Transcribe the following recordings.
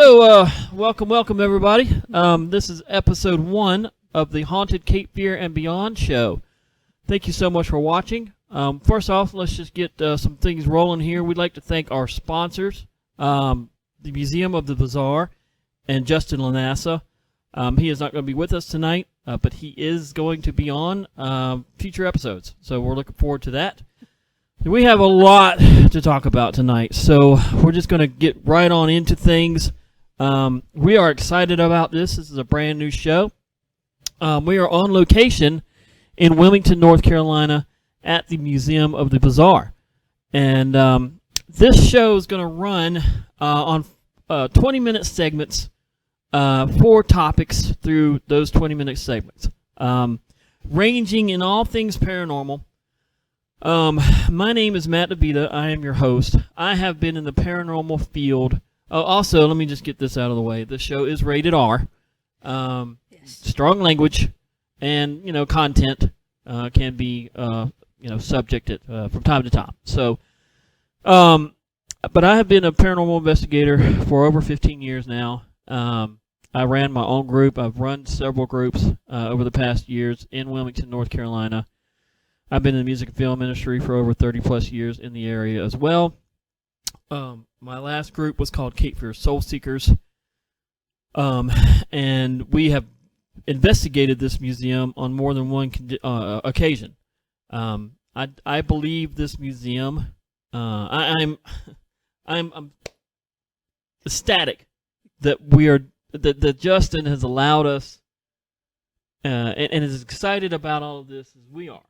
Welcome everybody. This is episode 1 of the Haunted Cape Fear and Beyond show. Thank you so much for watching. First off, let's just get some things rolling here. We'd like to thank our sponsors, the Museum of the Bazaar and Justin Lanassa. He is not going to be with us tonight, but he is going to be on future episodes, so we're looking forward to that. We have a lot to talk about tonight, so we're just going to get right on into things. We are excited about this. This is a brand new show. We are on location in Wilmington, North Carolina at the Museum of the Bazaar. And this show is going to run on 20-minute segments, 4 topics through those 20-minute segments, ranging in all things paranormal. My name is Matt DeVita. I am your host. I have been in the paranormal field. Also, let me just get this out of the way. This show is rated R. Yes. Strong language and, content can be, subjected from time to time. So, but I have been a paranormal investigator for over 15 years now. I ran my own group. I've run several groups over the past years in Wilmington, North Carolina. I've been in the music and film industry for over 30-plus years in the area as well. My last group was called Cape Fear Soul Seekers, and we have investigated this museum on more than one occasion. I believe this museum. I'm ecstatic that that Justin has allowed us and is excited about all of this as we are.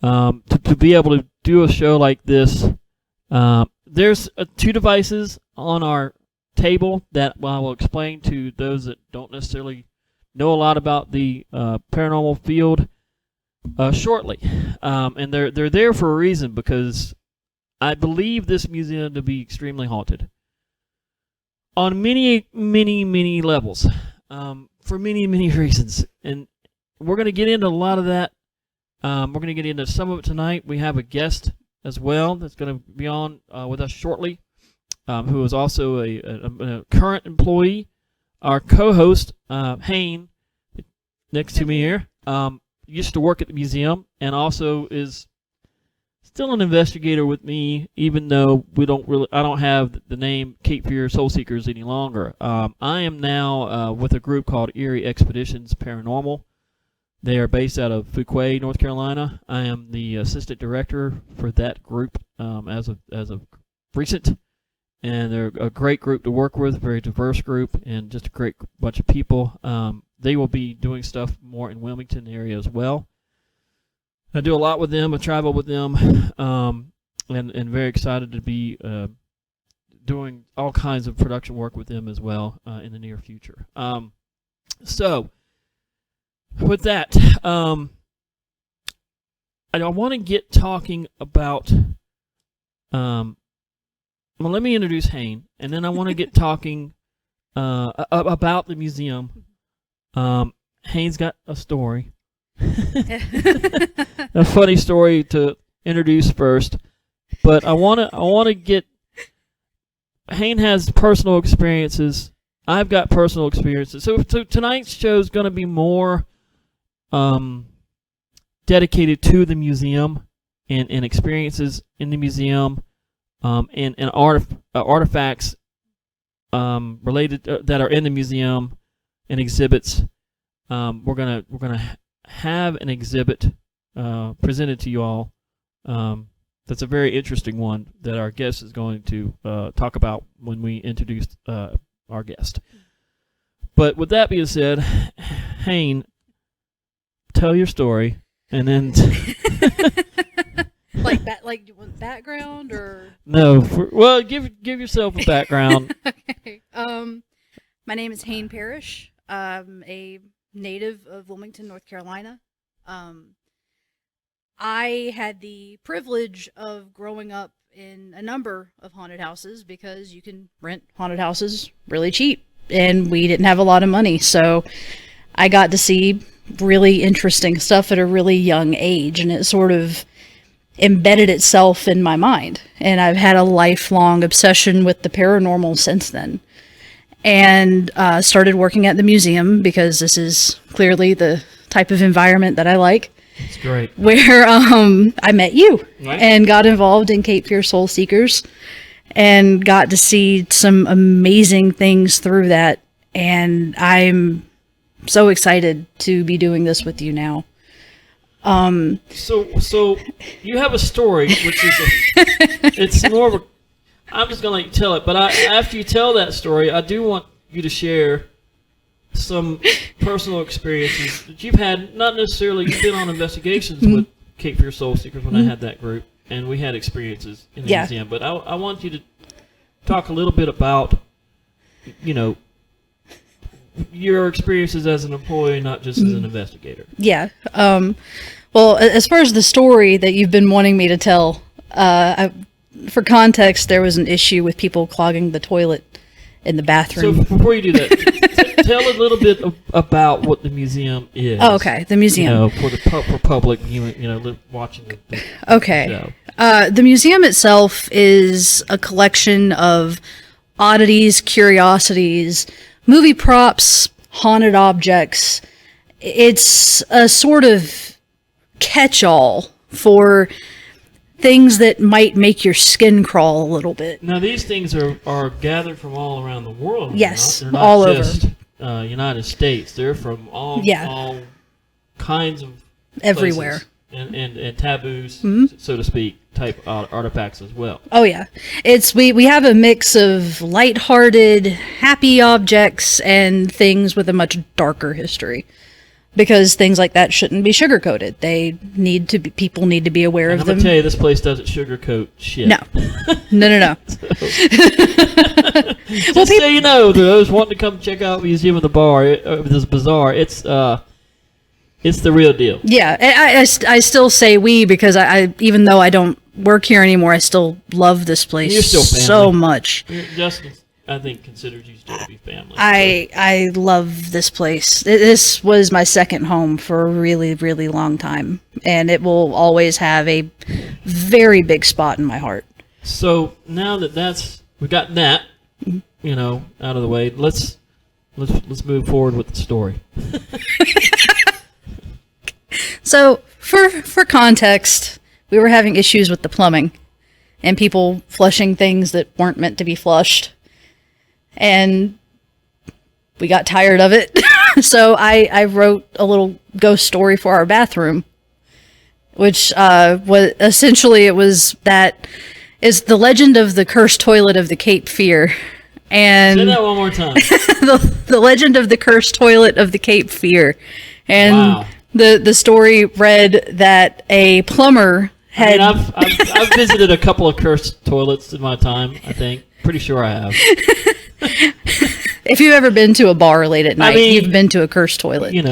To be able to do a show like this, there's 2 devices on our table that I will explain to those that don't necessarily know a lot about the paranormal field shortly. And they're there for a reason, because I believe this museum to be extremely haunted on many, many, many levels, for many, many reasons. And we're going to get into a lot of that. We're going to get into some of it tonight. We have a guest as well that's going to be on with us shortly, who is also a current employee. Our co-host, Hayne, next to me here, used to work at the museum and also is still an investigator with me, even though I don't have the name Cape Fear Soul Seekers any longer. I am now with a group called Eerie Expeditions Paranormal. They are based out of Fuquay, North Carolina. I am the assistant director for that group as of recent, and they're a great group to work with, very diverse group, and just a great bunch of people. They will be doing stuff more in Wilmington area as well. I do a lot with them. I travel with them, and very excited to be doing all kinds of production work with them as well in the near future. So. With that, I want to get talking about. Well, let me introduce Hayne, and then I want to get talking about the museum. Hayne's got a story, a funny story to introduce first, but I want to get. Hayne has personal experiences. I've got personal experiences. So tonight's show is going to be more. Dedicated to the museum and experiences in the museum, and artifacts related that are in the museum and exhibits. We're gonna have an exhibit presented to you all. That's a very interesting one that our guest is going to talk about when we introduce our guest. But with that being said, Hayne, tell your story, and then like you want background or no? Give yourself a background. Okay. My name is Hayne Parrish. I'm a native of Wilmington, North Carolina. I had the privilege of growing up in a number of haunted houses because you can rent haunted houses really cheap, and we didn't have a lot of money, so I got to see really interesting stuff at a really young age, and it sort of embedded itself in my mind, and I've had a lifelong obsession with the paranormal since then. and started working at the museum because this is clearly the type of environment that I like. It's great. Where I met you Right. and got involved in Cape Fear Soul Seekers and got to see some amazing things through that. And I'm so excited to be doing this with you now. So you have a story, which is it's more of a. I'm just gonna let you tell it, but after you tell that story, I do want you to share some personal experiences that you've had. Not necessarily you've been on investigations with Cape Fear Soul Seekers when I had that group, and we had experiences in the museum. But I want you to talk a little bit about, your experiences as an employee, not just as an investigator. Yeah. Well, as far as the story that you've been wanting me to tell, for context, there was an issue with people clogging the toilet in the So bathroom. before you do that, tell a little bit about what the museum is. Oh, okay. The museum. For the for public, watching the Okay. show. The museum itself is a collection of oddities, curiosities, movie props, haunted objects. It's a sort of catch-all for things that might make your skin crawl a little bit. Now these things are gathered from all around the world. Yes, they're not all over. just United States. They're from all kinds of Everywhere. places and taboos, so to speak, type artifacts as well. Oh yeah, we have a mix of lighthearted, happy objects and things with a much darker history, because things like that shouldn't be sugar-coated. People need to be aware And of I'm them. gonna tell you, this place doesn't sugarcoat shit. No, no. Just so you know, those wanting to come check out Museum of the this bazaar, it's the real deal. Yeah, I still say we because I even though I don't work here anymore, I still love this place You're still family. so much. Justin, I think, considers you still to be family. I love this place. This was my second home for a really, really long time, and it will always have a very big spot in my heart. So now that we've gotten that, out of the way, let's move forward with the story. So, for context, we were having issues with the plumbing and people flushing things that weren't meant to be flushed. And we got tired of it. So I wrote a little ghost story for our bathroom, which was essentially it was the legend of the cursed toilet of the Cape Fear. And Say that one more time. the legend of the cursed toilet of the Cape Fear. And Wow. the story read that a plumber had I've visited a couple of cursed toilets in my time, I think. Pretty sure I have. if you've ever been to a bar late at night, you've been to a cursed toilet. But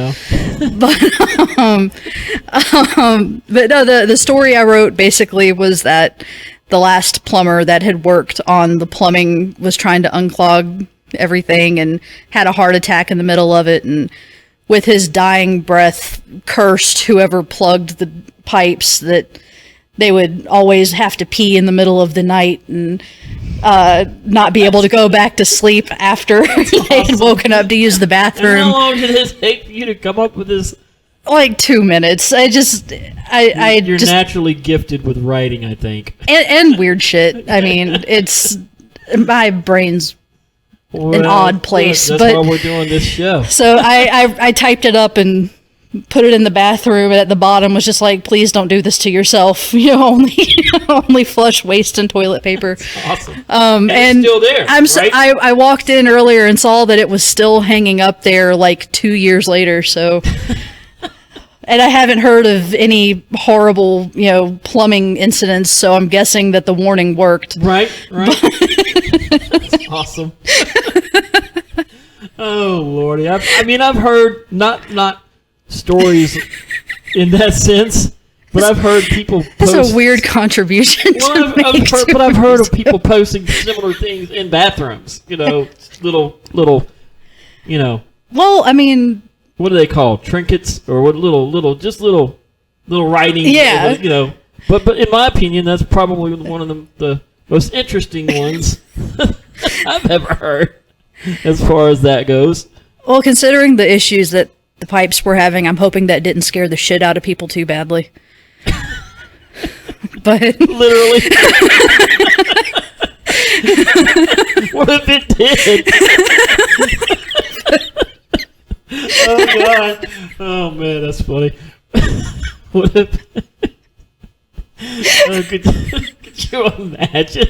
no, the story I wrote basically was that the last plumber that had worked on the plumbing was trying to unclog everything and had a heart attack in the middle of it, and with his dying breath cursed whoever plugged the pipes, that they would always have to pee in the middle of the night and not be able to go back to sleep after they had woken up to use the And bathroom. how long did it take for you to come up with this? Like 2 minutes. You're You're just naturally gifted with writing, I think. and weird shit. I mean, it's my brain's an odd place, That's but why we're doing this show. so I typed it up and put it in the bathroom, and at the bottom was just like, please don't do this to yourself. Only flush waste and toilet paper. Awesome. And it's still there, right? I walked in earlier and saw that it was still hanging up there like 2 years later. So, and I haven't heard of any horrible, plumbing incidents. So I'm guessing that the warning worked. Right. That's awesome. Oh Lordy! I've heard not stories in that sense, but I've heard people That's post. a weird contribution. I've heard of people posting similar things in bathrooms. Little. Well, I mean, What do they call trinkets or what? Little writing. Yeah. But in my opinion, that's probably one of the most interesting ones I've ever heard. as far as that goes. Well, considering the issues that the pipes were having, I'm hoping that didn't scare the shit out of people too badly. But Literally. What if it did? Oh God! Oh man, that's funny. What if? Could you imagine?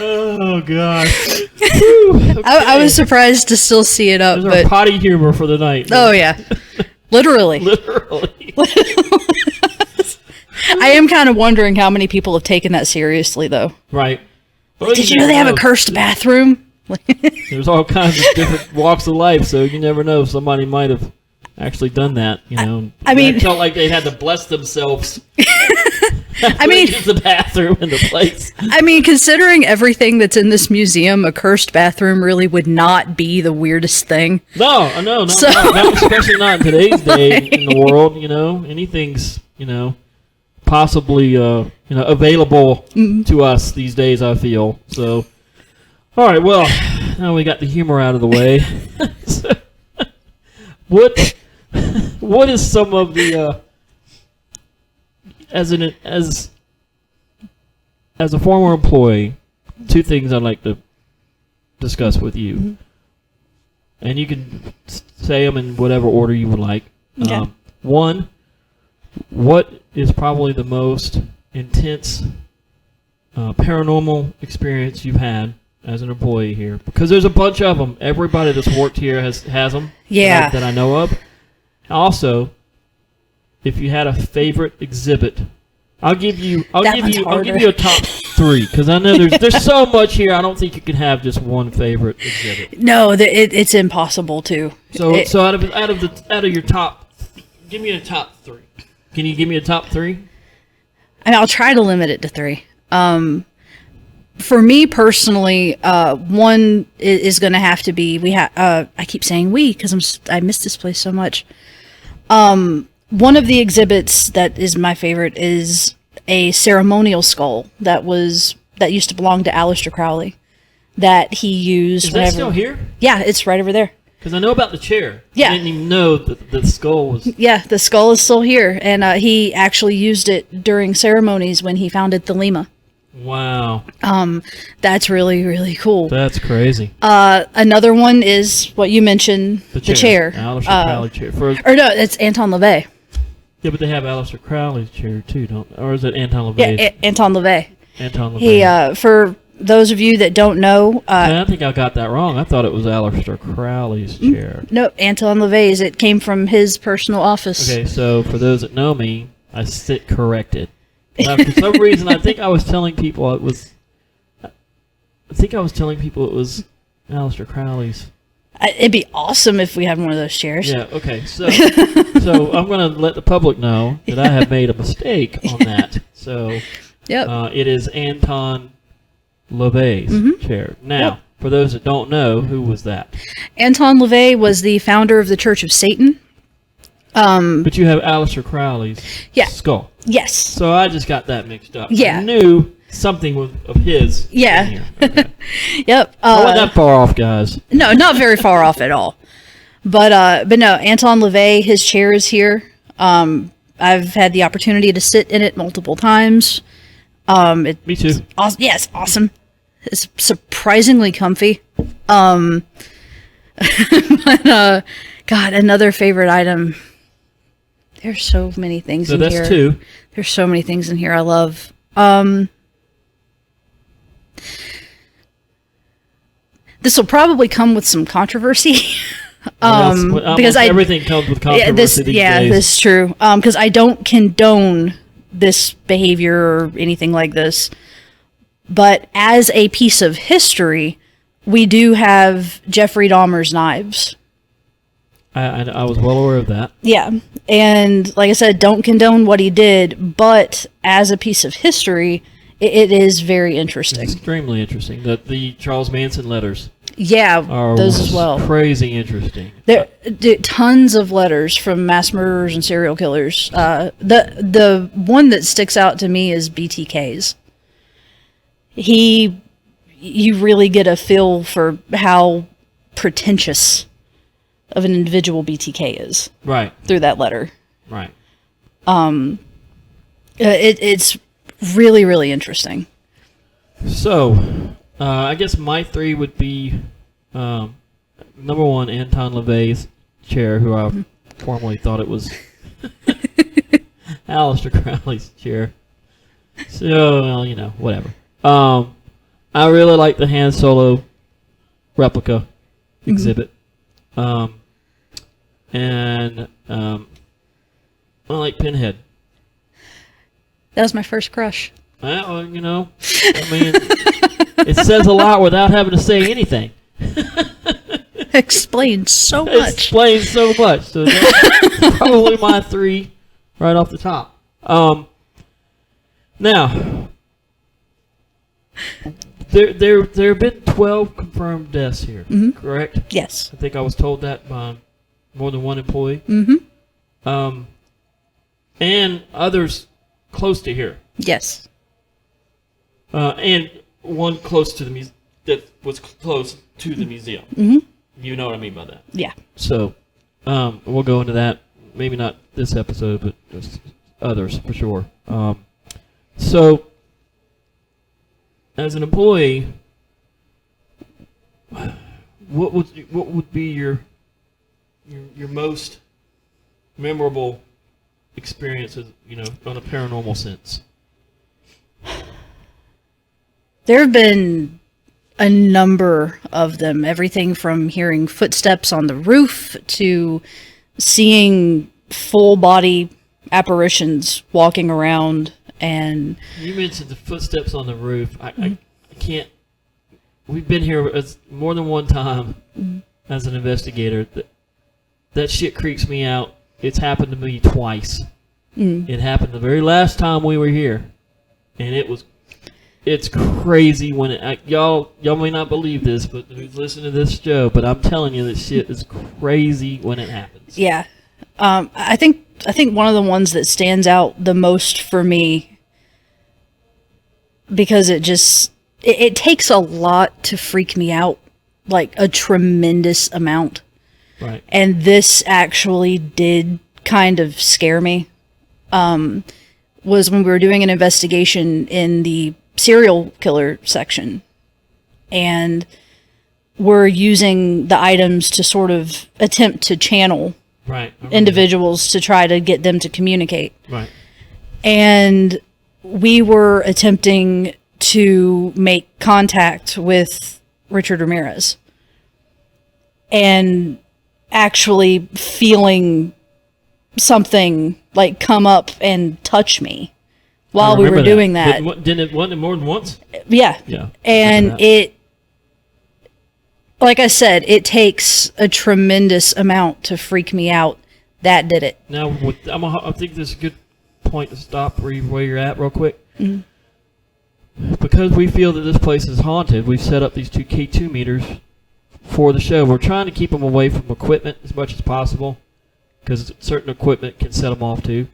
Oh God! Whew, I was surprised to still see it up. There's our But potty humor for the night. oh yeah, literally. Literally. I am kind of wondering how many people have taken that seriously, though. Right. Well, Did you know they have a cursed bathroom? There's all kinds of different walks of life, so you never know. Somebody might have actually done that. You know, I mean- It felt like they had to bless themselves. I mean, use the bathroom in the place. I mean, considering everything that's in this museum, a cursed bathroom really would not be the weirdest thing. No, So- not, especially not in today's day in the world. You know, anything's possibly available to us these days. I feel so. All right, well, now we got the humor out of the way. So, what is some of the as a former employee, two things I'd like to discuss with you, and you can say them in whatever order you would like. Okay. One, what is probably the most intense paranormal experience you've had as an employee here? Because there's a bunch of them. Everybody that's worked here has them. Yeah. That I know of. Also, if you had a favorite exhibit, I'll give you a top three, because I know there's so much here. I don't think you can have just one favorite exhibit. No, it's impossible to. So out of your top, give me a top three. Can you give me a top three? I mean, I'll try to limit it to three. For me personally, one is going to have to be I keep saying we because I miss this place so much. One of the exhibits that is my favorite is a ceremonial skull that used to belong to Aleister Crowley that he used. Is that still here? Yeah, it's right over there. Because I know about the chair. Yeah. I didn't even know that the skull was. Yeah, the skull is still here, and he actually used it during ceremonies when he founded Thelema. Wow. That's really, really cool. That's crazy. Another one is what you mentioned, the chair. Aleister Crowley chair. Or no, it's Anton LaVey. Yeah, but they have Aleister Crowley's chair too, don't they? Or is it Anton Yeah, LaVey's? Anton LaVey. Anton LaVey. He, for those of you that don't know, I think I got that wrong. I thought it was Aleister Crowley's chair. no, Anton LaVey's. It came from his personal office. Okay, so for those that know me, I sit corrected. Now, for some reason, I think I was telling people it was Aleister Crowley's. It'd be awesome if we had one of those chairs. Yeah. Okay. So I'm going to let the public know that I have made a mistake on that. So Yep. it is Anton LaVey's chair. Now, Yep. for those that don't know, who was that? Anton LaVey was the founder of the Church of Satan. But you have Aleister Crowley's Yeah. skull. Yes. So I just got that mixed up. Yeah. I knew something of his. Yeah. in here. Okay. Yep. I wasn't that far off, guys. No, not very far off at all. But no, Anton LaVey, his chair is here. I've had the opportunity to sit in it multiple times. Me too. Awesome. Yeah, it's awesome. It's surprisingly comfy. But God, another favorite item. There's so many things So in that's here. two. There's so many things in here I love. This will probably come with some controversy. Because everything comes with controversy these days. this is true. Because I don't condone this behavior or anything like this. But as a piece of history, we do have Jeffrey Dahmer's knives. I was well aware of that. Yeah. And like I said, don't condone what he did, but as a piece of history, it is very interesting. It's extremely interesting. The Charles Manson letters Yeah, are those as well. crazy interesting. There tons of letters from mass murderers and serial killers. The one that sticks out to me is BTK's. He you really get a feel for how pretentious of an individual BTK is Right. through that letter. Right. It's really, really interesting. So, I guess my three would be number one, Anton LaVey's chair, who I formerly thought it was Aleister Crowley's chair. So, well, you know, whatever. I really like the Han Solo replica exhibit. And I like Pinhead. That was my first crush. Well, you know, I mean, it says a lot without having to say anything. Explains so It much. explains so much. So that's probably my three right off the top. Now, there have been 12 confirmed deaths here, correct? Yes. I think I was told that by more than one employee. Mm-hmm. And others close to here. Yes. And one close to the that was close to the museum. Mm-hmm. You know what I mean by that. Yeah. So, we'll go into that. Maybe not this episode, but just others for sure. So, as an employee, what would be your most memorable experiences, you know, on a paranormal sense? There have been a number of them. Everything from hearing footsteps on the roof to seeing full body apparitions walking around. And You mentioned the footsteps on the roof. I can't. We've been here more than one time as an investigator. That shit creeps me out. It's happened to me twice. It happened the very last time we were here, and it's crazy when y'all may not believe this, but who's listening to this show? But I'm telling you, this shit is crazy when it happens. yeah, I think one of the ones that stands out the most for me, because it takes a lot to freak me out, like a tremendous amount. Right. And this actually did kind of scare me. Was when we were doing an investigation in the serial killer section, and we're using the items to sort of attempt to channel Right. individuals to try to get them to communicate. Right. And we were attempting to make contact with Richard Ramirez and actually feeling something like come up and touch me while we were doing that. Wasn't it more than once? Yeah. Yeah. And it, like I said, it takes a tremendous amount to freak me out. That did it. Now, I think this is a good point to stop where you're at real quick. Because we feel that this place is haunted, we've set up these two K2 meters for the show. We're trying to keep them away from equipment as much as possible, because certain equipment can set them off too.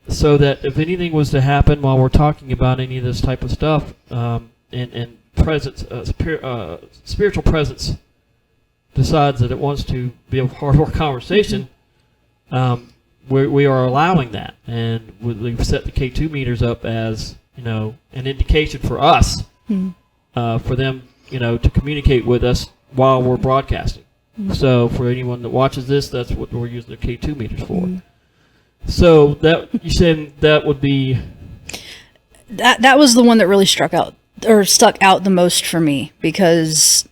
So that if anything was to happen while we're talking about any of this type of stuff, and presence, spiritual presence decides that it wants to be a hardcore conversation, we are allowing that, and we've set the K2 meters up as, you know, an indication for us, for them, you know, to communicate with us while we're broadcasting. So for anyone that watches this, that's what we're using the K2 meters for. So that you said that would be that was the one that really stuck out the most for me, because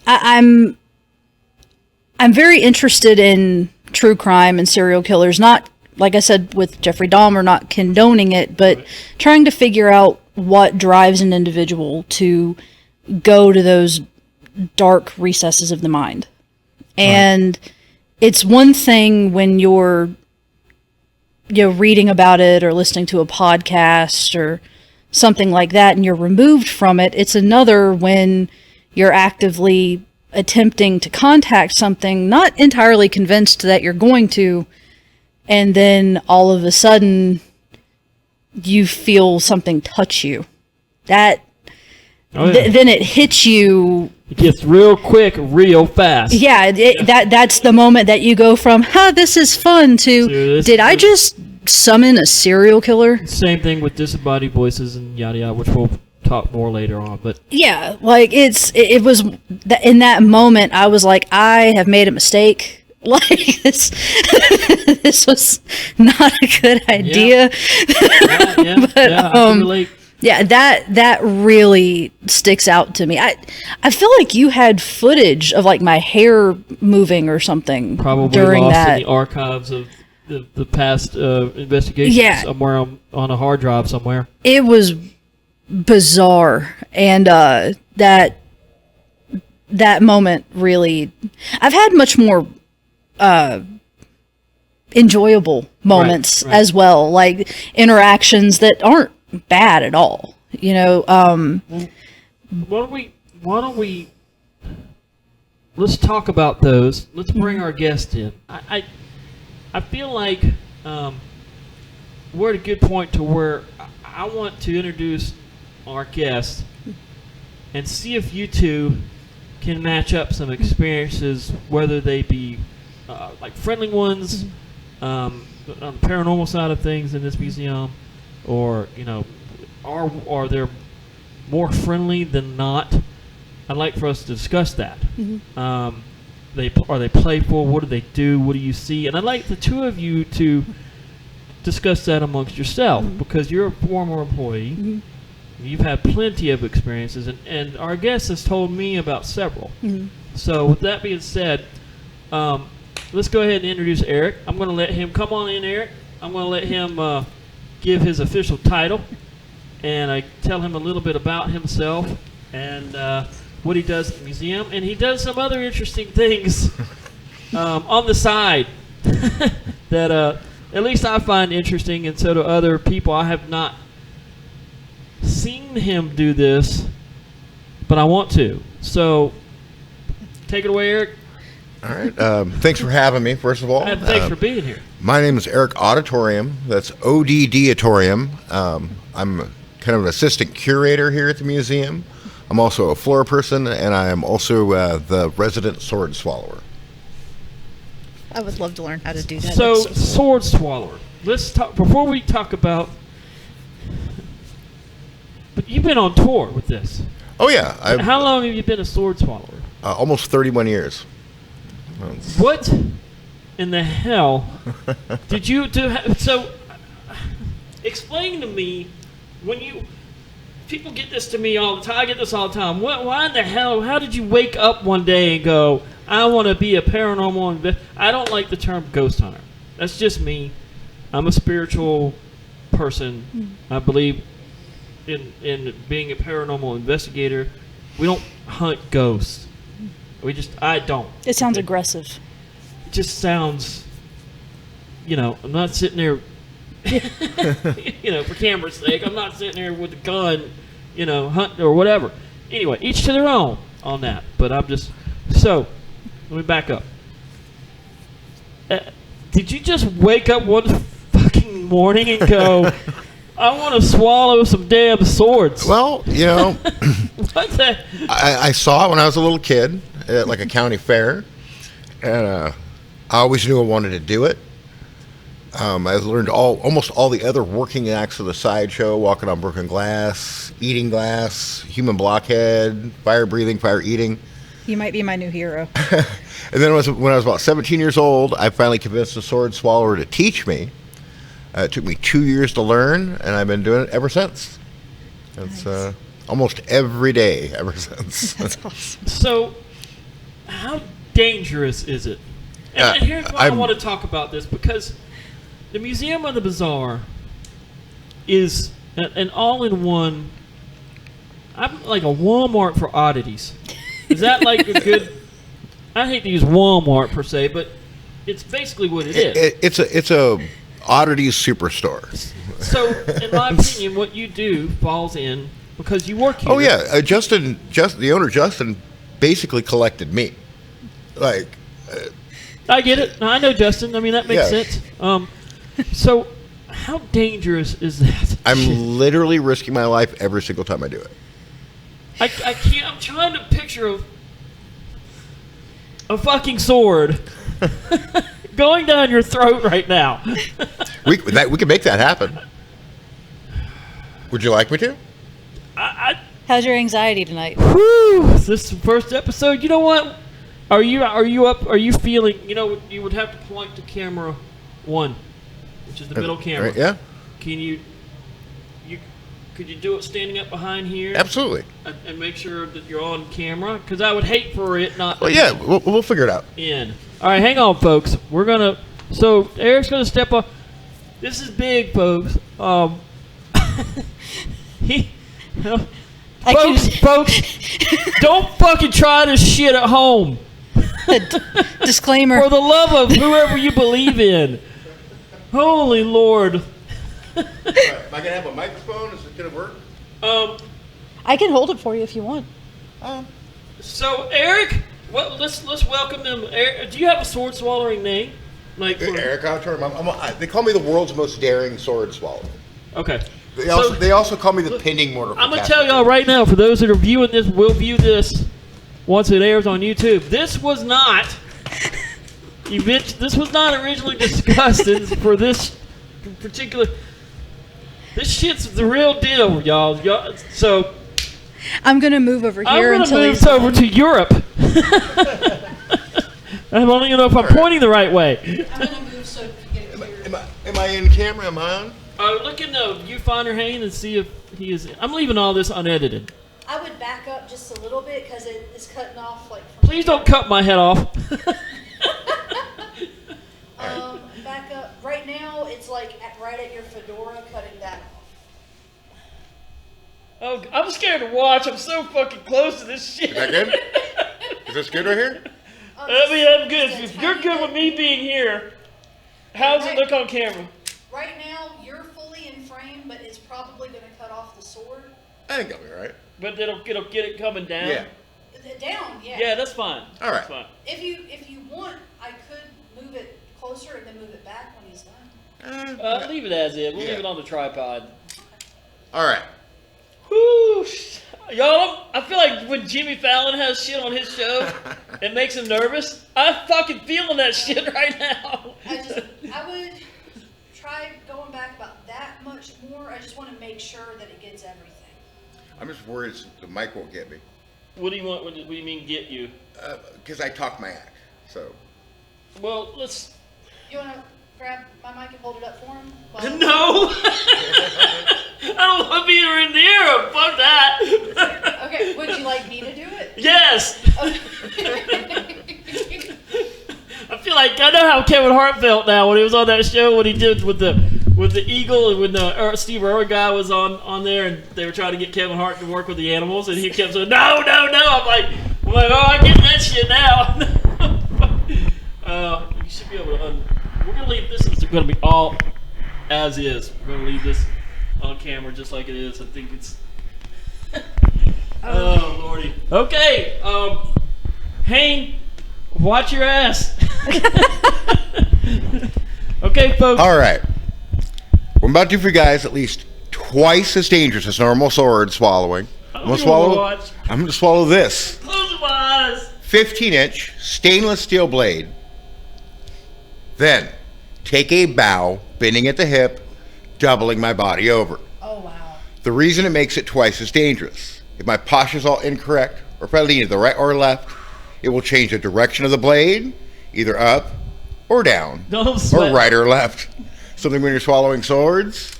I'm very interested in true crime and serial killers. Not, like I said, with Jeffrey Dahmer, not condoning it, but trying to figure out what drives an individual to go to those dark recesses of the mind. And it's one thing when you're reading about it or listening to a podcast or something like that and you're removed from it. It's another when you're actively attempting to contact something, not entirely convinced that you're going to, and then all of a sudden you feel something touch you. That Oh, yeah. then it hits you. It gets real quick, real fast. Yeah, that's the moment that you go from, this is fun, to this did I is- just summon a serial killer? Same thing with disembodied voices and yada yada, which we'll talk more later on. But Yeah, like it was in that moment I was like, I have made a mistake. Like this was not a good idea. yeah, But, I can relate. Yeah, that really sticks out to me. I feel like you had footage of like my hair moving or something Probably during lost that. in the archives of the past investigations Yeah. somewhere on a hard drive somewhere. It was bizarre, and that moment really. I've had much more enjoyable moments right. as well, like interactions that aren't bad at all. Why don't we let's talk about those. Let's bring our guest in. I feel like we're at a good point to where I want to introduce our guest and see if you two can match up some experiences, whether they be like friendly ones on the paranormal side of things in this museum, or are they more friendly than not? I'd like for us to discuss that. Are they playful? What do they do? What do you see? And I'd like the two of you to discuss that amongst yourself, because you're a former employee. You've had plenty of experiences, and our guest has told me about several. So with that being said, let's go ahead and introduce Eric. I'm going to let him come on in, Eric. I'm going to let him give his official title, and I tell him a little bit about himself and what he does at the museum. And he does some other interesting things on the side that at least I find interesting, and so do other people. I have not seen him do this, but I want to. So take it away, Eric. All right. Thanks for having me, first of all. And thanks for being here. My name is Eric Auditorium. That's ODDitorium. I'm kind of an assistant curator here at the museum. I'm also a floor person, and I am also the resident sword swallower. I would love to learn how to do that. So, sword swallower. Let's talk before we talk about. But you've been on tour with this. Oh, yeah. I've How long have you been a sword swallower? almost 31 years. What in the hell did you do? So, explain to me when you. People get this to me all the time. I get this all the time. Why in the hell? How did you wake up one day and go, I want to be a paranormal I don't like the term ghost hunter. That's just me. I'm a spiritual person. I believe in being a paranormal investigator. We don't hunt ghosts. I don't. It sounds Okay? aggressive. It just sounds, I'm not sitting there, for camera's sake. I'm not sitting there with a gun, hunting or whatever. Anyway, each to their own on that. But so, let me back up. Did you just wake up one fucking morning and go, I want to swallow some damn swords? Well, What the? I saw it when I was a little kid at like a county fair, and I always knew I wanted to do it. I learned almost all the other working acts of the sideshow: walking on broken glass, eating glass, human blockhead, fire breathing, fire eating. You might be my new hero. And then when I was about 17 years old, I finally convinced the sword swallower to teach me. It took me 2 years to learn, and I've been doing it ever since. It's Nice. almost every day ever since. That's awesome. So, how dangerous is it? And here's why I I'm- want to talk about this, because the Museum of the Bizarre is an all-in-one. I'm like a Walmart for oddities. Is that like a good? I hate to use Walmart per se, but it's basically what it is. It's a oddities superstore. So, in my opinion, what you do falls in because you work here. Oh yeah, Justin, the owner Justin, basically collected me. Like, I get it. I know Justin. I mean, that makes Yeah. sense. So, how dangerous is that? I'm literally risking my life every single time I do it. I can't. I'm trying to picture a fucking sword going down your throat right now. We can make that happen. Would you like me to? How's your anxiety tonight? Whew, this is the first episode. You know what? Are you up? Are you feeling? You know, you would have to point to camera 1, which is the middle camera. Right, yeah. Can you? Could you do it standing up behind here? Absolutely. And make sure that you're on camera? Because I would hate for it not. Well, yeah, we'll figure it out. In. All right, hang on, folks. We're gonna. So Eric's gonna step up. This is big, folks. Folks, don't fucking try this shit at home. Disclaimer. For the love of whoever you believe in. Holy Lord. Am I gonna have a microphone? Is it gonna work? I can hold it for you if you want. So Eric, let's welcome them. Eric, do you have a sword swallowing name? Like Eric Autor. They call me the world's most daring sword swallower. Okay. They also call me the pending mortal. I'm gonna tell y'all right now. For those that are viewing this, will view this once it airs on YouTube. This was not originally discussed for this particular. This shit's the real deal, y'all. So I'm gonna move over here. I'm gonna move over to Europe. I don't even know if I'm pointing the right way. I'm gonna move so you can get it clear. Am I in camera? Am I on? Look in the viewfinder, Hayne, and see if he is. I'm leaving all this unedited. I would back up just a little bit because it is cutting off like. Please don't cut my head off. Back up. Right now, it's like right at your fedora, cutting that off. Oh, I'm scared to watch. I'm so fucking close to this shit. Is that good? Is this good right here? I mean, I'm good. If you're good with me being here, how's it look on camera? Right now, you're fully in frame, but it's probably going to cut off the sword. I think I'll be all right. But it'll get it coming down. Yeah. Down, yeah. Yeah, that's fine. All right. That's fine. If you want, I could move it closer and then move it back when he's done. Leave it as is. We'll leave it on the tripod. All right. Whoo! Y'all, I feel like when Jimmy Fallon has shit on his show, it makes him nervous. I'm fucking feeling that shit right now. I would try going back about that much more. I just want to make sure that it gets everything. I'm just worried the mic won't get me. What do you want? What do you mean get you? Because I talk my act. So. Well, let's. You want to grab my mic and hold it up for him? No! I don't want to be in there. Fuck that. Okay, would you like me to do it? Yes! I feel like I know how Kevin Hart felt now when he was on that show when he did with the eagle and when the Steve Irwin guy was on there and they were trying to get Kevin Hart to work with the animals and he kept saying no. I'm like oh I get that shit now. You should be able to. We're gonna leave this. It's gonna be all as is. We're gonna leave this on camera just like it is. I think it's. Oh lordy. Okay. Hayne, watch your ass. Okay, folks. All right. I'm about to do for you guys at least twice as dangerous as normal sword swallowing. I'm going to swallow this. Close my eyes. 15-inch stainless steel blade. Then take a bow, bending at the hip, doubling my body over. Oh, wow. The reason it makes it twice as dangerous, if my posture's all incorrect, or if I lean to the right or left, it will change the direction of the blade, either up or down, Don't or sweat. right or left. Something when you're swallowing swords,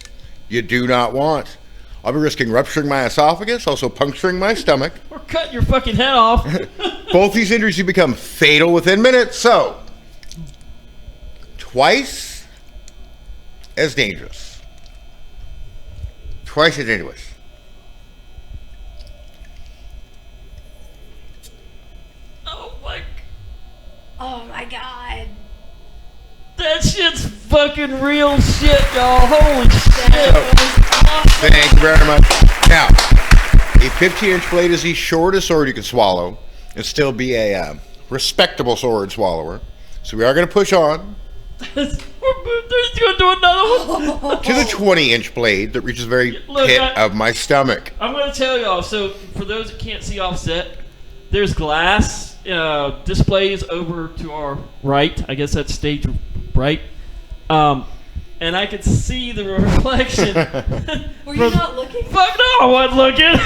you do not want. I'll be risking rupturing my esophagus, also puncturing my stomach. Or cut your fucking head off. Both these injuries you become fatal within minutes, so twice as dangerous. Twice as dangerous. Oh my god. That shit's fucking real shit, y'all. Holy shit. Thank you very much. Now, a 15-inch blade is the shortest sword you can swallow and still be a respectable sword swallower. So we are going to push on. There's going to do another one. To the 20-inch blade that reaches the very Look, pit of my stomach. I'm going to tell y'all. So, for those that can't see offset, there's glass displays over to our right. I guess that's stage right. And I could see the reflection. Were you not looking? Fuck no, I wasn't looking.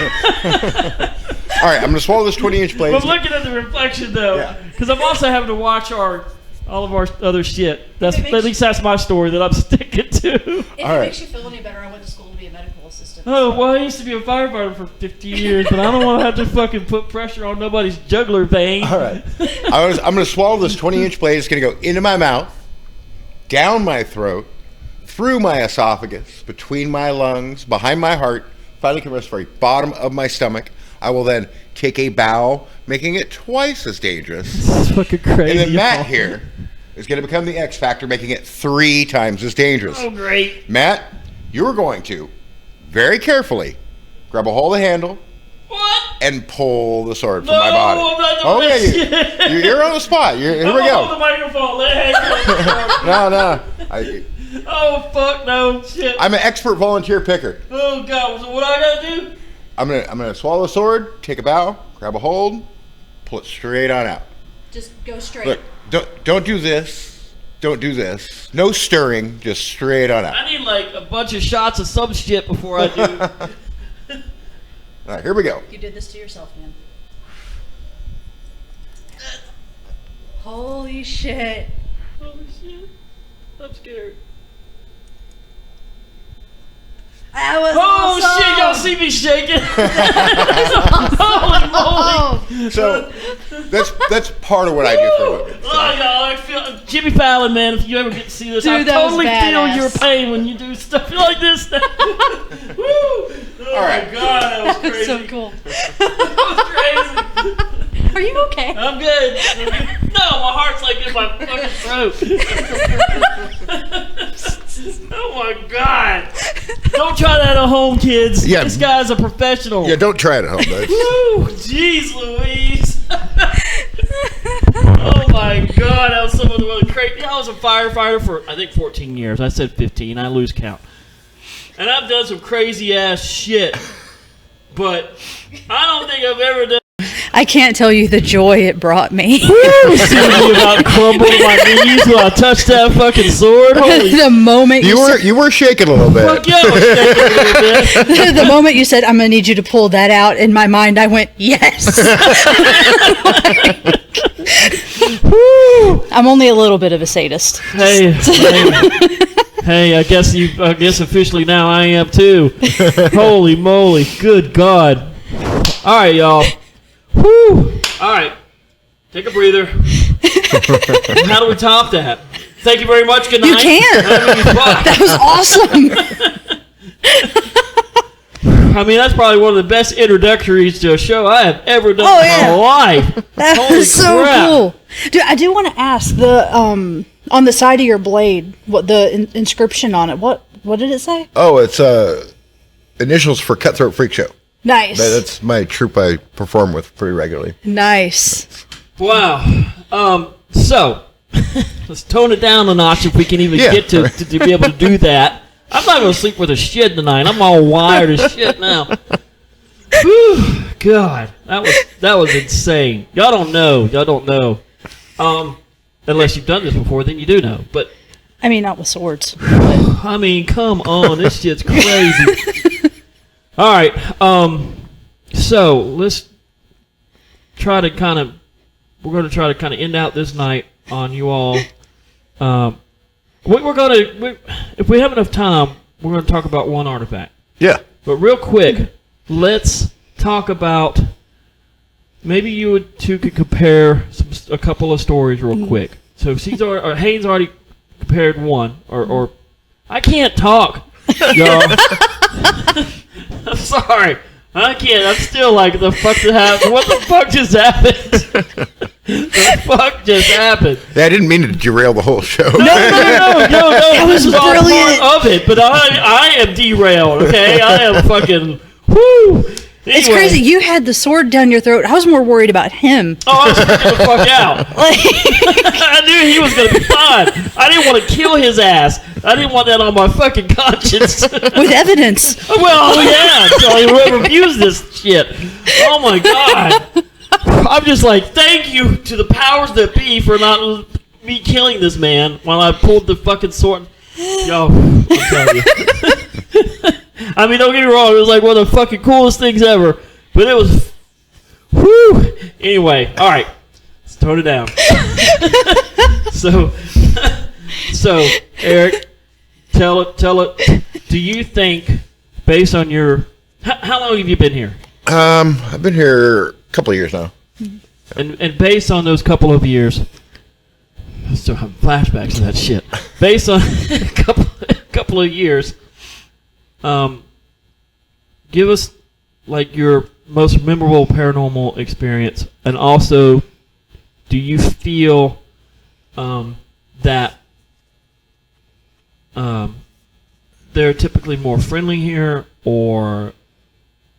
All right, I'm going to swallow this 20-inch blade. I'm looking at the reflection though, because I'm also having to watch all of our other shit. At least that's my story that I'm sticking to. If it All right. makes you feel any better, I went to school to be a medical assistant. Oh, well, I used to be a firefighter for 15 years, but I don't want to have to fucking put pressure on nobody's jugular vein. All right. I'm going to swallow this 20-inch blade. It's going to go into my mouth, down my throat, through my esophagus, between my lungs, behind my heart, finally can rest the very bottom of my stomach. I will then take a bow, making it twice as dangerous. This is fucking crazy. And then Matt y'all. here is going to become the X Factor, making it 3 times as dangerous. Oh, great. Matt, you are going to very carefully grab a hold of the handle What? and pull the sword from No, my body. I'm not doing that shit. You're on the spot. Here we Hold go. the microphone. Let it hang on. No. Oh, fuck no. Shit. I'm an expert volunteer picker. Oh, God. So what I got to do? I'm gonna swallow the sword, take a bow, grab a hold, pull it straight on out. Just go straight. Look, don't do this. Don't do this. No stirring, just straight on out. I need like a bunch of shots of some shit before I do. All right, here we go. You did this to yourself, man. Holy shit. Holy shit. I'm scared. That was Oh awesome. shit, y'all see me shaking? Holy moly. So that's part of what I do for a living. Oh, y'all, I feel Jimmy Fallon, man. If you ever get to see this, I Dude, that was totally feel badass. your pain when you do stuff like this. Woo! Oh right. my god, that was That's crazy. so cool. That was crazy. Are you okay? I'm good. No, my heart's like in my fucking throat. Oh my god! Don't try that at home, kids. Yeah. This guy's a professional. Yeah, don't try it at home. That's, Woo! Jeez Louise! Oh my god, that was some of the most crazy. I was a firefighter for I think 14 years. I said 15. I lose count. And I've done some crazy ass shit, but I don't think I've ever done. I can't tell you the joy it brought me. Seeing me about crumble to my knees when I touched that fucking sword. Holy The moment you were shaking a little bit. fuck, yeah, I was shaking a little bit. the moment you said, "I'm gonna need you to pull that out," in my mind, I went, "Yes." I'm only a little bit of a sadist. Hey, I guess officially now I am too. Holy moly, good God. All right, y'all. Woo. All right, take a breather. How do we top that? Thank you very much. Good night. You can. Fuck. That was awesome. I mean, that's probably one of the best introductories to a show I have ever done Oh, in yeah. my life. That Holy was so crap. cool. Dude, I do want to ask the on the side of your blade, what the inscription on it? What did it say? Oh, it's initials for Cutthroat Freak Show. Nice. That's my troupe I perform with pretty regularly. Nice. Wow. So let's tone it down a notch if we can even Yeah. get to be able to do that. I'm not going to sleep with a shit tonight. I'm all wired as shit now. Whew, God, that was insane. Y'all don't know. Unless you've done this before, then you do know. But I mean, not with swords. I mean, come on, this shit's crazy. All right, so let's try to kind of. We're going to try to kind of end out this night on you all. We're going to, if we have enough time, we're going to talk about one artifact. Yeah. But real quick, let's talk about. Maybe you two could compare a couple of stories real quick. So Caesar or Haynes already compared one, or I can't talk, y'all. I'm sorry, I can't. I'm still like the fuck that happened. What the fuck just happened? The fuck just happened? Yeah, I didn't mean to derail the whole show. No. That was this is all brilliant. part of it, but I am derailed. Okay, I am fucking. Whoo! It's Anyway. crazy. You had the sword down your throat. I was more worried about him. Oh, I was freaking the fuck out. I knew he was going to be fine. I didn't want to kill his ass. I didn't want that on my fucking conscience. With evidence. Well, yeah, until whoever views this shit. Oh my god. I'm just like, thank you to the powers that be for not me killing this man while I pulled the fucking sword. Yo, I'm telling you. I mean, don't get me wrong, it was like one of the fucking coolest things ever. But it was, whew. Anyway, alright, let's tone it down. So, Eric, tell it. Do you think, based on your, how long have you been here? I've been here a couple of years now. And based on those couple of years, I still have flashbacks of that shit. Based on a couple of years, give us like your most memorable paranormal experience, and also, do you feel that they're typically more friendly here, or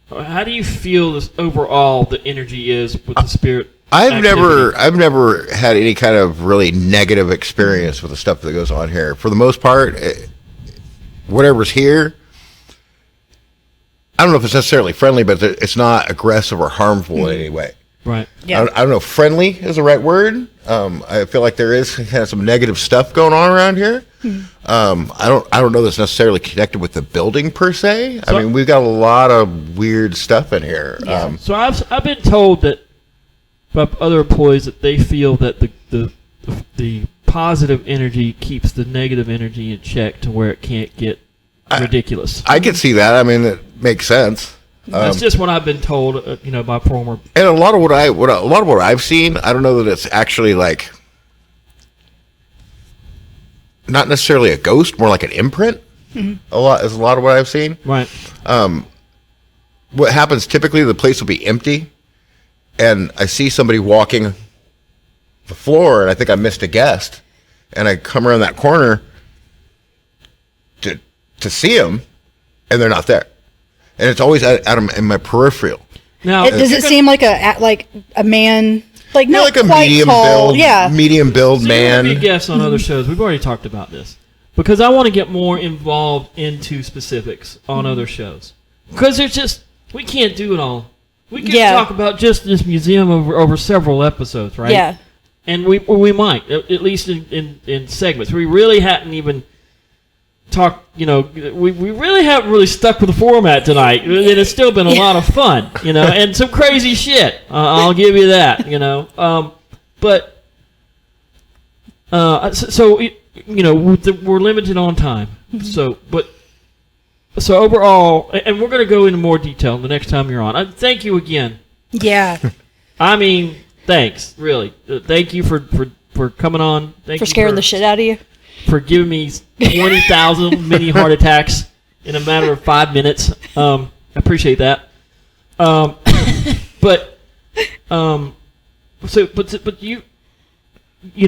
how do you feel this overall the energy is with the spirit? I've never had any kind of really negative experience with the stuff that goes on here. For the most part, whatever's here, I don't know if it's necessarily friendly, but it's not aggressive or harmful in any way. Right. Yeah. I don't know if friendly is the right word. I feel like there is kind of some negative stuff going on around here. I don't know that's necessarily connected with the building per se. So, I mean, we've got a lot of weird stuff in here. Yeah. So I've been told that by other employees that they feel that the positive energy keeps the negative energy in check to where it can't get ridiculous. I can see that. I mean, it makes sense. That's just what I've been told, by former. And a lot of what I've seen, I don't know that it's actually like not necessarily a ghost, more like an imprint. A lot of what I've seen. Right. What happens typically, the place will be empty, and I see somebody walking the floor, and I think I missed a guest, and I come around that corner to see them, and they're not there, and it's always in my peripheral. Now, Does it seem like a man, like You know, not like a quite medium tall? build, Yeah. medium build so man. you're gonna be guests on other shows. We've already talked about this because I want to get more involved into specifics on other shows because there's just we can't do it all. We can talk about just this museum over several episodes, right? Yeah. And we might, at least in segments. We really hadn't even talked, we really haven't really stuck with the format tonight. And it's still been a lot of fun, and some crazy shit. I'll give you that, But, we're limited on time. So overall, and we're going to go into more detail the next time you're on. Thank you again. Yeah. I mean, thanks, really. Thank you for coming on. Thank For you scaring the shit out of you. For giving me 20,000 mini heart attacks in a matter of 5 minutes. I appreciate that. But you,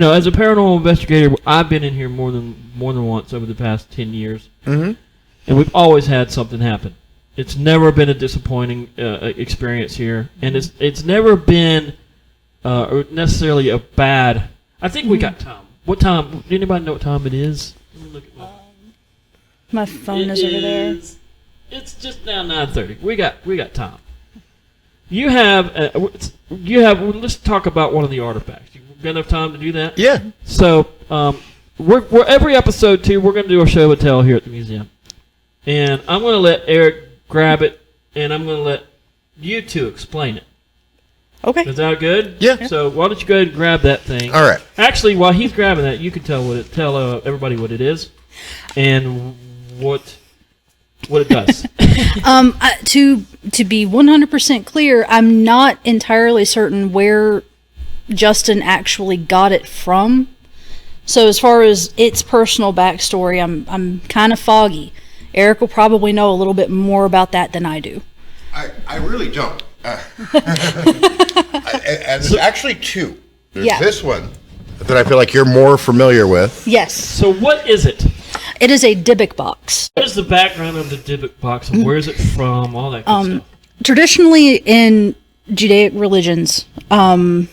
as a paranormal investigator, I've been in here more than once over the past 10 years. Mm-hmm. And we've always had something happen. It's never been a disappointing experience here, and it's never been necessarily a bad. I think we got time. What time? Anybody know what time it is? Let me look at My phone is over there. It's just now 9:30. We got time. You have. Let's talk about one of the artifacts. You got enough time to do that? Yeah. So, we're every episode too. We're going to do a show and tell here at the museum. And I'm going to let Eric grab it, and I'm going to let you two explain it. Okay. Is that good? Yeah. So why don't you go ahead and grab that thing? All right. Actually, while he's grabbing that, you can tell everybody what it is, and what it does. To be 100% clear, I'm not entirely certain where Justin actually got it from. So as far as its personal backstory, I'm kind of foggy. Eric will probably know a little bit more about that than I do. I really don't. And there's actually two. There's this one that I feel like you're more familiar with. Yes. So what is it? It is a Dybbuk box. What is the background of the Dybbuk box, and where is it from? All that good stuff. traditionally in Judaic religions, I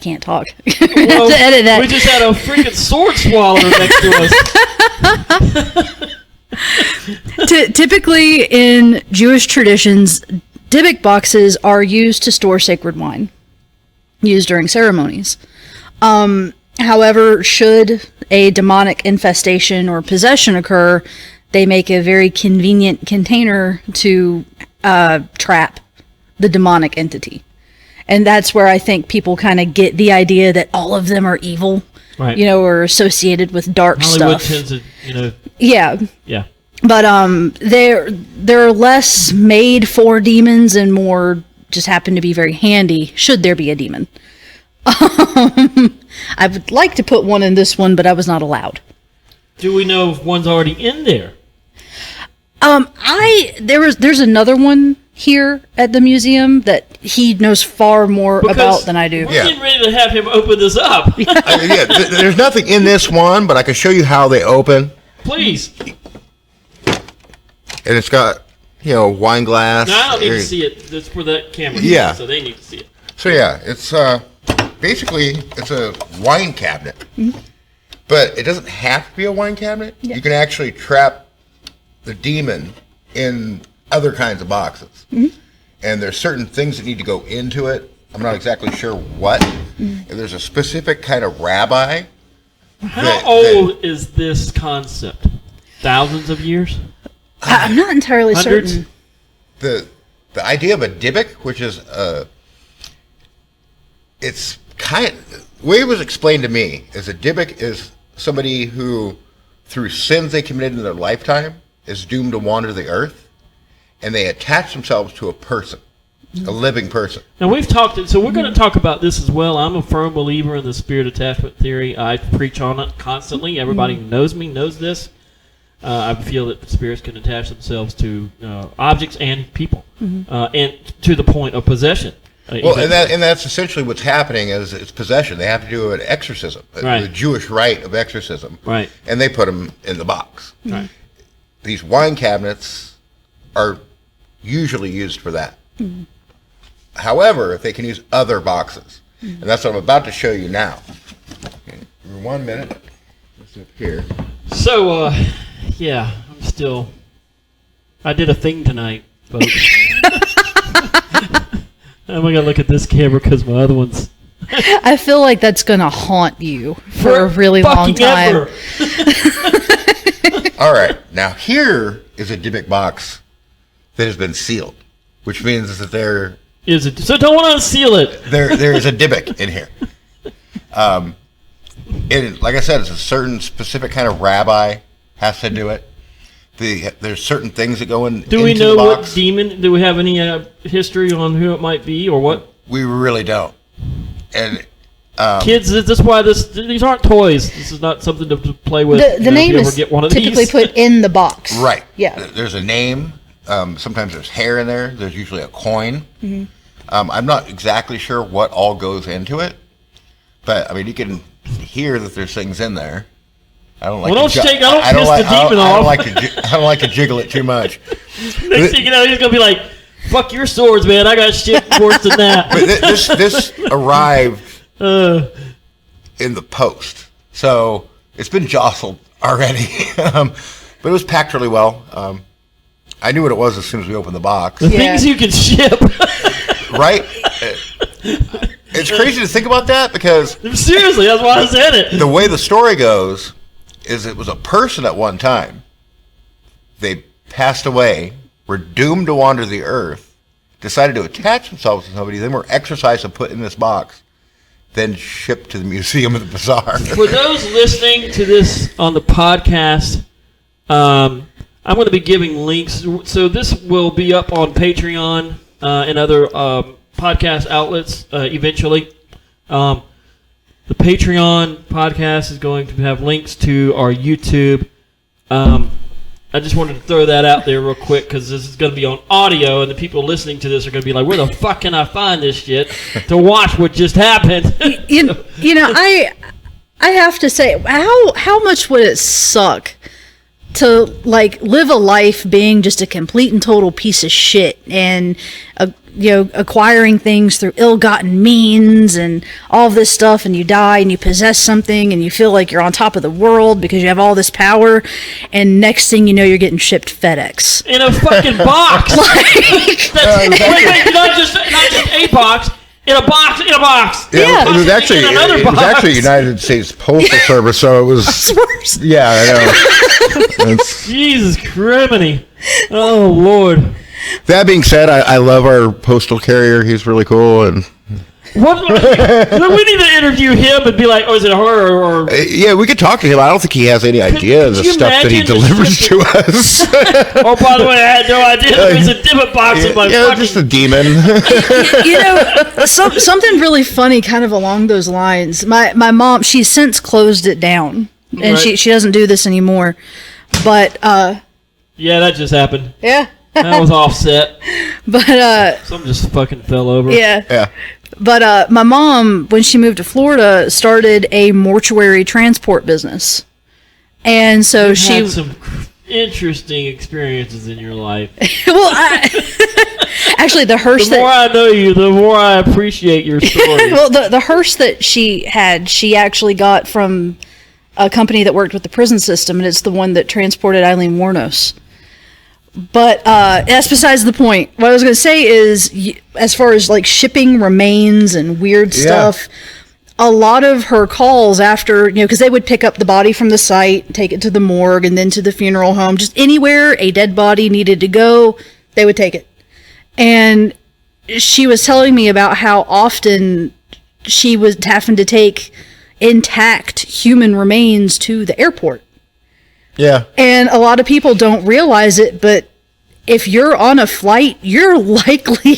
can't talk. I have to edit that. We just had a freaking sword swallower next to us. Typically in Jewish traditions, Dybbuk boxes are used to store sacred wine, used during ceremonies. However, should a demonic infestation or possession occur, they make a very convenient container to trap the demonic entity. And that's where I think people kind of get the idea that all of them are evil, Right. or associated with dark Hollywood stuff. tends to, Yeah. yeah. But they're less made for demons and more just happen to be very handy should there be a demon. I would like to put one in this one, but I was not allowed. Do we know if one's already in there? There's another one here at the museum that he knows far more about than I do. We're Yeah. getting ready to have him open this up. There's nothing in this one, but I can show you how they open. Please. And it's got, wine glass. No, I don't need to see it. That's for that camera. Yeah. So they need to see it. So yeah, it's basically it's a wine cabinet, but it doesn't have to be a wine cabinet. Yeah. You can actually trap the demon in other kinds of boxes, and there's certain things that need to go into it. I'm not exactly sure what. And there's a specific kind of rabbi. How old is this concept? Thousands of years? I'm not entirely Hundreds? certain. The idea of a Dybbuk, which is it's the way it was explained to me is a Dybbuk is somebody who, through sins they committed in their lifetime, is doomed to wander the earth, and they attach themselves to a person, a living person. Now we've talked, so we're going to talk about this as well. I'm a firm believer in the spirit attachment theory. I preach on it constantly. Everybody who knows me knows this. I feel that spirits can attach themselves to objects and people, and to the point of possession. Well, and that's essentially what's happening is it's possession. They have to do an exorcism, Right. the Jewish rite of exorcism, Right. and they put them in the box. Right. These wine cabinets are usually used for that. However, they can use other boxes, and that's what I'm about to show you now. Okay. For 1 minute, let's up here. So, yeah, I did a thing tonight, folks. I'm going to look at this camera because my other one's I feel like that's going to haunt you for a really long fucking time. ever. All right, now here is a Dybbuk box that has been sealed, which means that there So don't want to unseal it. there is a Dybbuk in here. And like I said, it's a certain specific kind of rabbi has to do it. There's certain things that go in. Do we into know the what box. demon? Do we have any history on who it might be or what? We really don't. And Kids, that's why these aren't toys. This is not something to play with. The name if you is ever get one of typically these. put in the box. right, Yeah. There's a name. Sometimes there's hair in there. There's usually a coin. I'm not exactly sure what all goes into it, but I mean you can hear that there's things in there. I don't like. Well, don't to piss the demon I off. don't like to jiggle it too much. Next thing you know, he's gonna be like, "Fuck your swords, man! I got shit worse than that." But this arrived in the post, so it's been jostled already. But it was packed really well. I knew what it was as soon as we opened the box. The Yeah. things you can ship. Right? It's crazy to think about that because Seriously, that's why I said it. the way the story goes is it was a person at one time. They passed away, were doomed to wander the earth, decided to attach themselves to somebody, then were exorcised and put in this box, then shipped to the Museum of the Bizarre. For those listening to this on the podcast, I'm going to be giving links. So this will be up on Patreon and other podcast outlets eventually. The Patreon podcast is going to have links to our YouTube. I just wanted to throw that out there real quick because this is going to be on audio, and the people listening to this are going to be like, "Where the fuck can I find this shit to watch what just happened?" You know, I have to say, how much would it suck to like live a life being just a complete and total piece of shit and acquiring things through ill-gotten means and all this stuff, and you die and you possess something and you feel like you're on top of the world because you have all this power, and next thing you know you're getting shipped FedEx in a fucking box. Wait, not just a box. In a box. Yeah. It was actually United States Postal Service, so it was. It's worse. Yeah, I know. Jesus criminy. Oh, Lord. That being said, I love our postal carrier. He's really cool, and We need to interview him and be like, oh, is it her or yeah, we could talk to him. I don't think he has any idea of the you stuff that he imagine delivers to us. oh, by the way, I had no idea there was a divot box in my fucking... just a demon. Something really funny kind of along those lines. My mom, she's since closed it down, and Right. she doesn't do this anymore, but Yeah, that just happened. yeah. That was offset. But Something just fucking fell over. yeah. Yeah. But my mom, when she moved to Florida, started a mortuary transport business, and so You've she had some interesting experiences in your life. well, actually the hearse The more that I know you, the more I appreciate your story. well the hearse that she had, she actually got from a company that worked with the prison system, and it's the one that transported Eileen Wuornos. But that's besides the point. What I was going to say is, as far as like shipping remains and weird stuff, a lot of her calls after, because they would pick up the body from the site, take it to the morgue, and then to the funeral home, just anywhere a dead body needed to go, they would take it. And she was telling me about how often she was having to take intact human remains to the airport. Yeah. And a lot of people don't realize it, but if you're on a flight, you're likely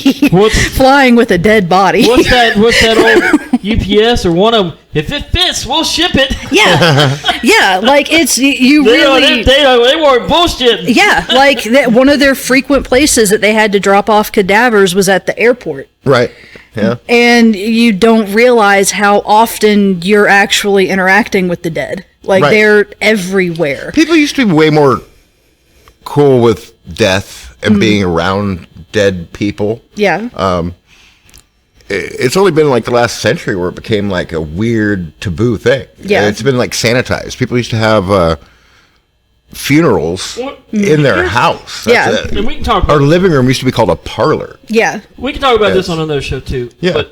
flying with a dead body. What's that old UPS or one of them? If it fits, we'll ship it. Yeah. Yeah, like it's, you really... They weren't bullshitting. Yeah, like one of their frequent places that they had to drop off cadavers was at the airport. Right. Yeah. And you don't realize how often you're actually interacting with the dead. Like, Right. they're everywhere. People used to be way more cool with death and being around dead people. Yeah. It's only been like the last century where it became like a weird taboo thing. Yeah. It's been like sanitized. People used to have funerals What? in their house. That's Yeah. it. And we can talk Our about living room used to be called a parlor. Yeah. we can talk about this Yes. on another show too. Yeah. But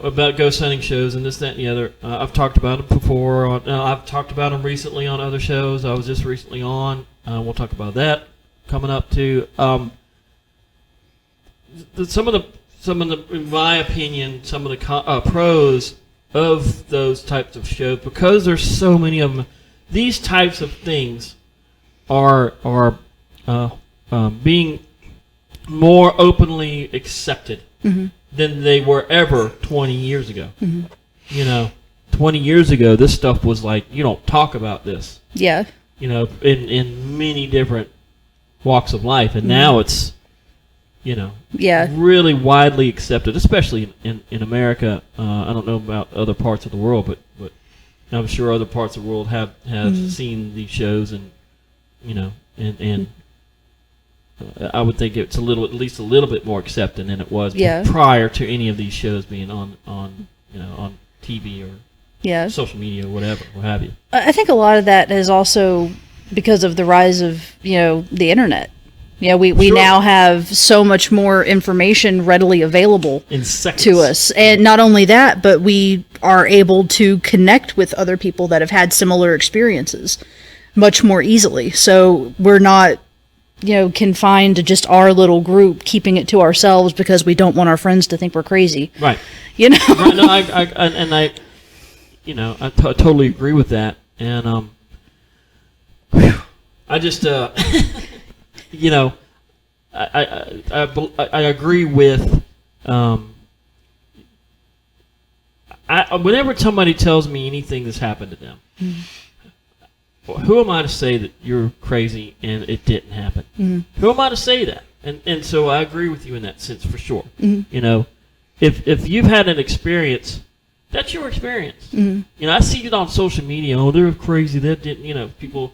about ghost hunting shows and this, that, and the other. I've talked about them before. I've talked about them recently on other shows. I was just recently on. We'll talk about that coming up too. Some of the, in my opinion, some of the pros of those types of shows, because there's so many of them. These types of things are being more openly accepted than they were ever 20 years ago. 20 years ago, this stuff was like, you don't talk about this, Yeah. in many different walks of life. And now it's, Yeah. really widely accepted, especially in America. I don't know about other parts of the world, but I'm sure other parts of the world have seen these shows, and and I would think it's at least a little bit more accepted than it was prior to any of these shows being on TV or Yeah. social media or whatever, what have you. I think a lot of that is also because of the rise of, the internet. We Sure. now have so much more information readily available In seconds. to us. And not only that, but we are able to connect with other people that have had similar experiences much more easily. So we're not, confined to just our little group, keeping it to ourselves because we don't want our friends to think we're crazy. Right. You know? Right, no, I totally agree with that, and I just I agree with whenever somebody tells me anything that's happened to them, who am I to say that you're crazy and it didn't happen? Who am I to say that? And so I agree with you in that sense for sure. If you've had an experience, that's your experience. I see it on social media. Oh, they're crazy. That didn't. People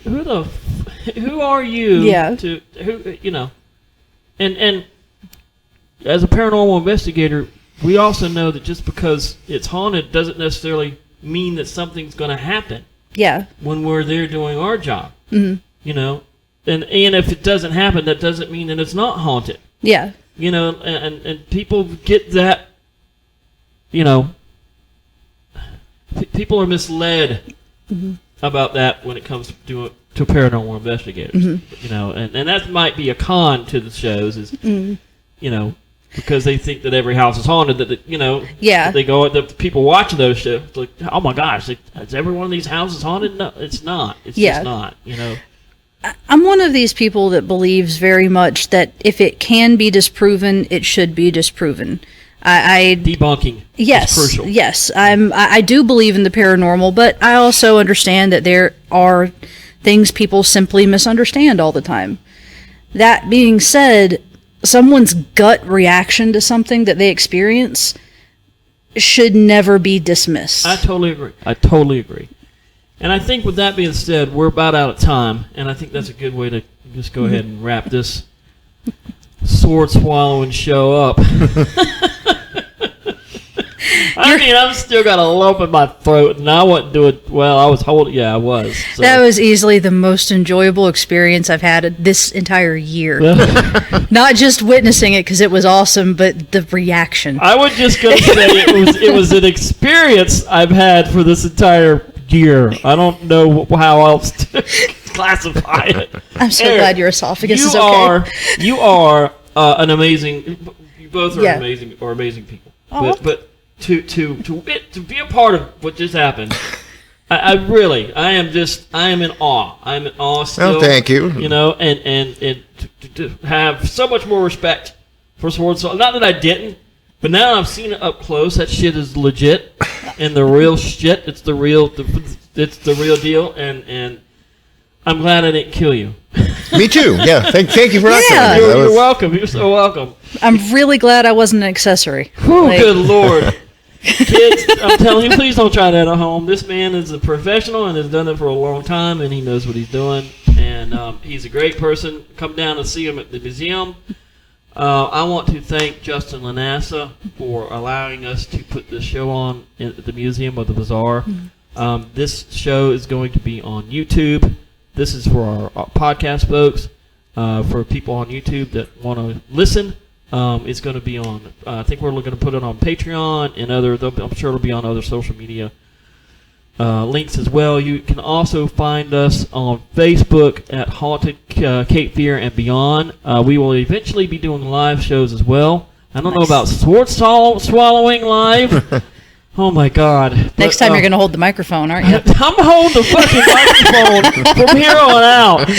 who are you? Yeah. To who you know, and as a paranormal investigator, we also know that just because it's haunted doesn't necessarily mean that something's going to happen Yeah. when we're there doing our job. Mhm. You know, and if it doesn't happen, that doesn't mean that it's not haunted. Yeah. You know, and people get that. You know, people are misled about that when it comes to paranormal investigators. You know, and that might be a con to the shows is, you know, because they think that every house is haunted. That you know, Yeah. they go the people watching those shows like, oh my gosh, is every one of these houses haunted? No, it's not. It's Yeah. just not. You know. I'm one of these people that believes very much that if it can be disproven, it should be disproven. I Debunking yes, is crucial. yes, I do believe in the paranormal, but I also understand that there are things people simply misunderstand all the time. That being said, someone's gut reaction to something that they experience should never be dismissed. I totally agree. And I think with that being said, we're about out of time, and I think that's a good way to just go ahead and wrap this sword swallowing show up. I mean, I've still got a lump in my throat, and I wasn't doing well. I was holding. Yeah, I was. So. That was easily the most enjoyable experience I've had this entire year. Not just witnessing it because it was awesome, but the reaction. I was just gonna say it was an experience I've had for this entire year. I don't know how else to classify it. I'm so Eric, glad your esophagus is okay. You are an amazing. You both are Yeah. amazing people. Oh. But to be a part of what just happened, I am in awe. I'm in awe still. Oh, thank you. You know, and to have so much more respect for Sword Soul. Not that I didn't, but now I've seen it up close. That shit is legit and the real shit. It's the real deal. And I'm glad I didn't kill you. Me too. Yeah. Thank you for not Yeah. killing me. That You're was- welcome. You're so welcome. I'm really glad I wasn't an accessory. Whew, Like, good Lord. Kids, I'm telling you, please don't try that at home. This man is a professional and has done it for a long time, and he knows what he's doing. And he's a great person. Come down and see him at the museum. I want to thank Justin Lanassa for allowing us to put this show on at the Museum of the Bizarre. This show is going to be on YouTube. This is for our podcast folks. For people on YouTube that want to listen, it's going to be on. I think we're going to put it on Patreon and I'm sure it'll be on other social media links as well. You can also find us on Facebook at Haunted Cape Fear and Beyond. We will eventually be doing live shows as well. I don't know about sword swallowing live. Oh my God! next time you're going to hold the microphone, aren't you? I'm holding the fucking microphone from here on out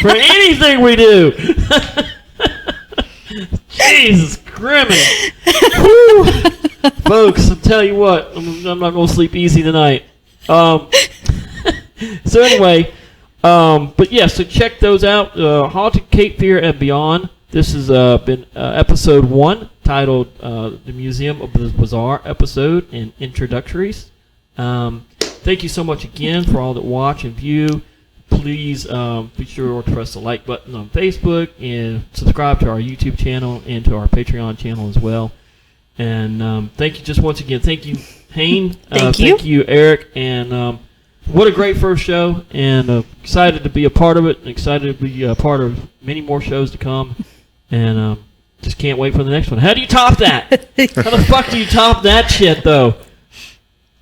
for anything we do. Jesus, criminy. Folks, I'll tell you what, I'm not going to sleep easy tonight. So anyway, but yeah, so check those out. Haunted Cape Fear and Beyond. This has been episode 1, titled The Museum of the Bizarre episode and introductories. Thank you so much again for all that watch and view. Please be sure to press the like button on Facebook and subscribe to our YouTube channel and to our Patreon channel as well. And thank you just once again. Thank you, Hayne. Thank you. Thank you, Eric. And what a great first show. And excited to be a part of it. And excited to be a part of many more shows to come. And just can't wait for the next one. How do you top that? How the fuck do you top that shit, though?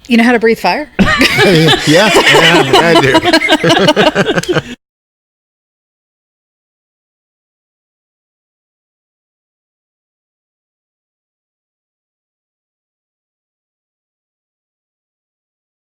You know how to breathe fire? yeah, I do.